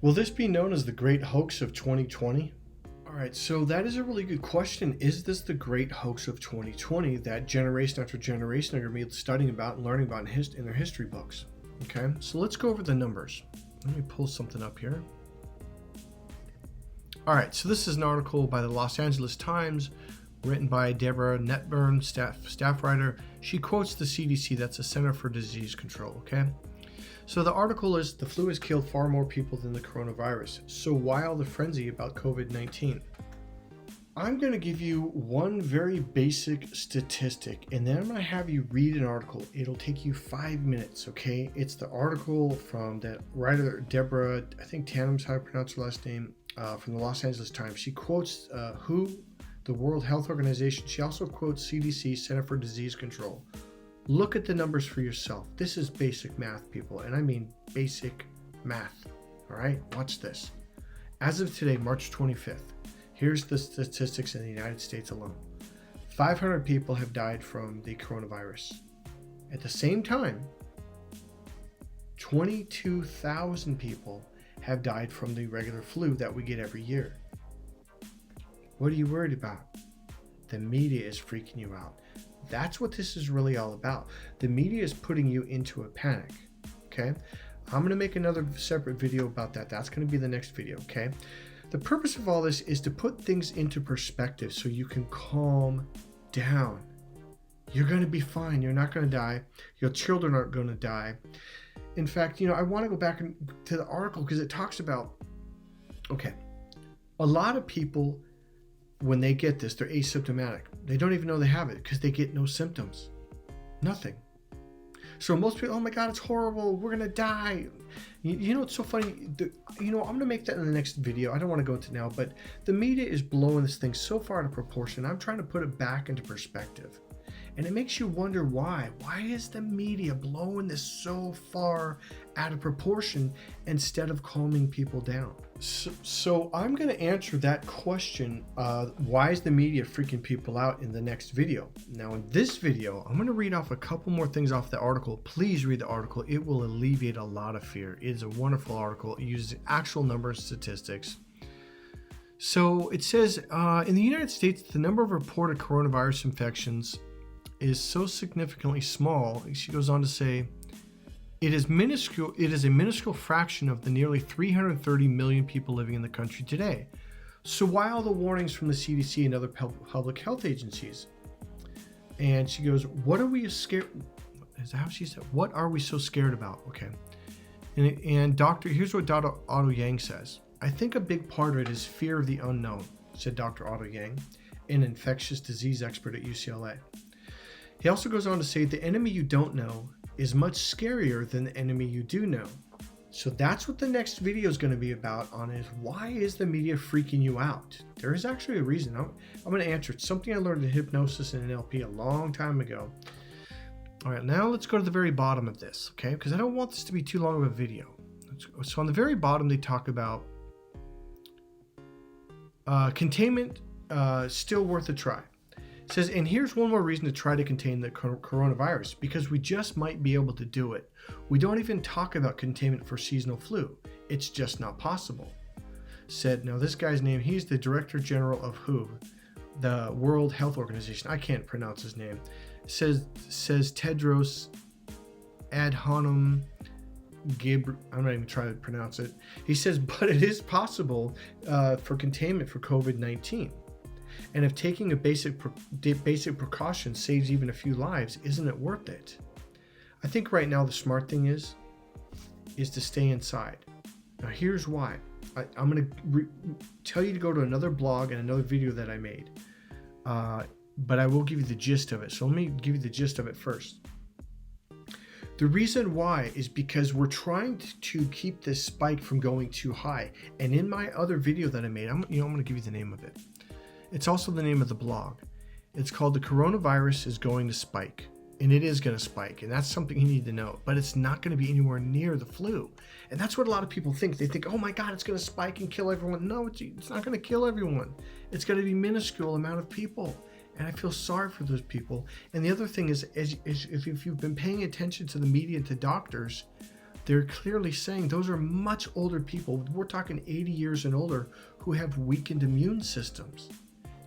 Will this be known as the great hoax of 2020? All right, so that is a really good question. Is this the great hoax of 2020 that generation after generation are going to be studying about and learning about in their history books? Okay, so let's go over the numbers. Let me pull something up here. All right, so this is an article by the Los Angeles Times, written by Deborah Netburn, staff writer. She quotes the CDC, that's the Center for Disease Control, okay? So the article is, the flu has killed far more people than the coronavirus. So why all the frenzy about COVID-19? I'm going to give you one very basic statistic, and then I'm going to have you read an article. It'll take you 5 minutes, okay? It's the article from that writer, Deborah, I think Tanum's how I pronounce her last name, from the Los Angeles Times. She quotes WHO, the World Health Organization. She also quotes CDC, Center for Disease Control. Look at the numbers for yourself. This is basic math, people, and I mean basic math. All right, watch this. As of today, March 25th, here's the statistics in the United States alone. 500 people have died from the coronavirus. At the same time, 22,000 people have died from the regular flu that we get every year. What are you worried about? The media is freaking you out. That's what this is really all about. The media is putting you into a panic, okay? I'm going to make another separate video about that. That's going to be the next video, okay? The purpose of all this is to put things into perspective so you can calm down. You're going to be fine. You're not going to die. Your children aren't going to die. In fact, I want to go back to the article because it talks about, okay, a lot of people, when they get this, they're asymptomatic. They don't even know they have it because they get no symptoms. Nothing. So most people, oh my God, it's horrible. We're going to die. It's so funny. I'm going to make that in the next video. I don't want to go into it now, but the media is blowing this thing so far out of proportion. I'm trying to put it back into perspective. And it makes you wonder why. Why is the media blowing this so far out of proportion instead of calming people down? So I'm going to answer that question, why is the media freaking people out, in the next video. Now in this video, I'm going to read off a couple more things off the article. Please read the article. It will alleviate a lot of fear. It is a wonderful article. It uses actual numbers and statistics. So it says, in the United States, the number of reported coronavirus infections is so significantly small. She goes on to say, it is a minuscule fraction of the nearly 330 million people living in the country today. So why all the warnings from the CDC and other public health agencies? And she goes, what are we scared? Is that how she said? What are we so scared about? Okay. And here's what Dr. Otto Yang says. I think a big part of it is fear of the unknown, said Dr. Otto Yang, an infectious disease expert at UCLA. He also goes on to say the enemy you don't know is much scarier than the enemy you do know. So that's what the next video is going to be about, is why is the media freaking you out? There is actually a reason. I'm going to answer it. Something I learned in hypnosis and NLP a long time ago. All right, now let's go to the very bottom of this, okay? Because I don't want this to be too long of a video. So on the very bottom, they talk about containment, still worth a try. It says, and here's one more reason to try to contain the coronavirus, because we just might be able to do it. We don't even talk about containment for seasonal flu. It's just not possible. Said, now this guy's name, he's the Director General of WHO, the World Health Organization. I can't pronounce his name. Says Tedros Adhanom Ghebreyesus. I'm not even trying to pronounce it. He says, but it is possible for containment for COVID-19. And if taking a basic precaution saves even a few lives, isn't it worth it? I think right now the smart thing is to stay inside. Now here's why. I'm going to tell you to go to another blog and another video that I made. But I will give you the gist of it. So let me give you the gist of it first. The reason why is because we're trying to keep this spike from going too high. And in my other video that I made, I'm going to give you the name of it. It's also the name of the blog. It's called The Coronavirus is Going to Spike. And it is going to spike. And that's something you need to know. But it's not going to be anywhere near the flu. And that's what a lot of people think. They think, oh my God, it's going to spike and kill everyone. No, it's not going to kill everyone. It's going to be a minuscule amount of people. And I feel sorry for those people. And the other thing is if you've been paying attention to the media and to doctors, they're clearly saying those are much older people. We're talking 80 years and older who have weakened immune systems.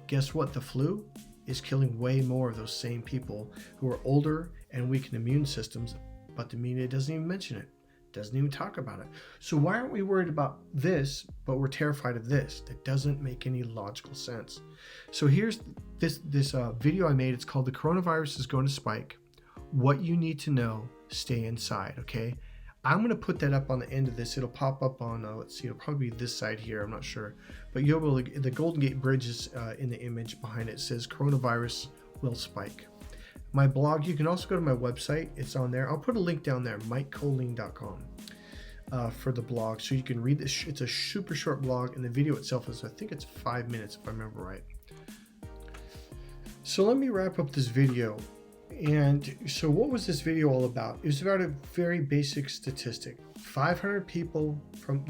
Guess what? The flu is killing way more of those same people who are older and weakened immune systems, but the media doesn't even mention it, doesn't even talk about it. So why aren't we worried about this, but we're terrified of this? That doesn't make any logical sense. So here's this video I made. It's called "The Coronavirus is Going to Spike. What you need to know, stay inside." Okay, I'm going to put that up on the end of this. It'll pop up on, let's see, it'll probably be this side here. I'm not sure. But you'll be able to, the Golden Gate Bridge is in the image behind it. It says coronavirus will spike. My blog, you can also go to my website. It's on there. I'll put a link down there, mikecolleen.com, for the blog. So you can read this. It's a super short blog, and the video itself is, I think it's 5 minutes if I remember right. So let me wrap up this video. And so what was this video all about? It was about a very basic statistic. 500 people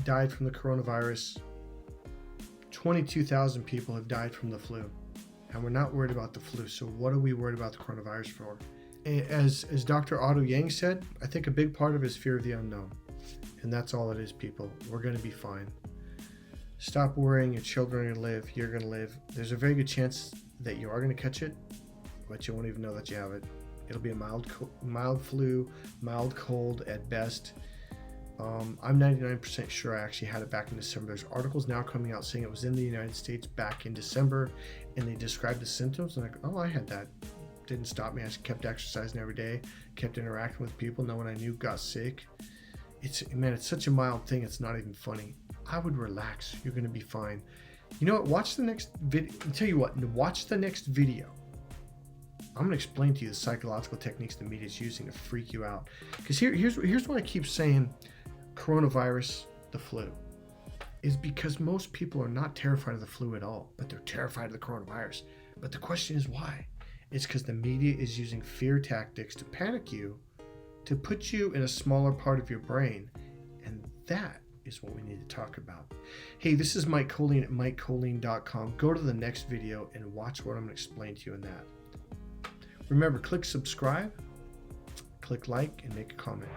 died from the coronavirus. 22,000 people have died from the flu. And we're not worried about the flu. So what are we worried about the coronavirus for? As Dr. Otto Yang said, I think a big part of it is fear of the unknown. And that's all it is, people. We're going to be fine. Stop worrying. Your children are going to live. You're going to live. There's a very good chance that you are going to catch it, but you won't even know that you have it. It'll be a mild flu, mild cold at best. I'm 99% sure I actually had it back in December. There's articles now coming out saying it was in the United States back in December, and they described the symptoms. And oh, I had that. Didn't stop me. I just kept exercising every day, kept interacting with people. No one I knew got sick. It's such a mild thing. It's not even funny. I would relax. You're going to be fine. You know what? Watch the next video. I'll tell you what. Watch the next video. I'm going to explain to you the psychological techniques the media is using to freak you out. Because here's what I keep saying, coronavirus, the flu, is because most people are not terrified of the flu at all, but they're terrified of the coronavirus. But the question is why? It's because the media is using fear tactics to panic you, to put you in a smaller part of your brain. And that is what we need to talk about. Hey, this is Mike Colleen at mikecolleen.com. Go to the next video and watch what I'm going to explain to you in that. Remember, click subscribe, click like, and make a comment.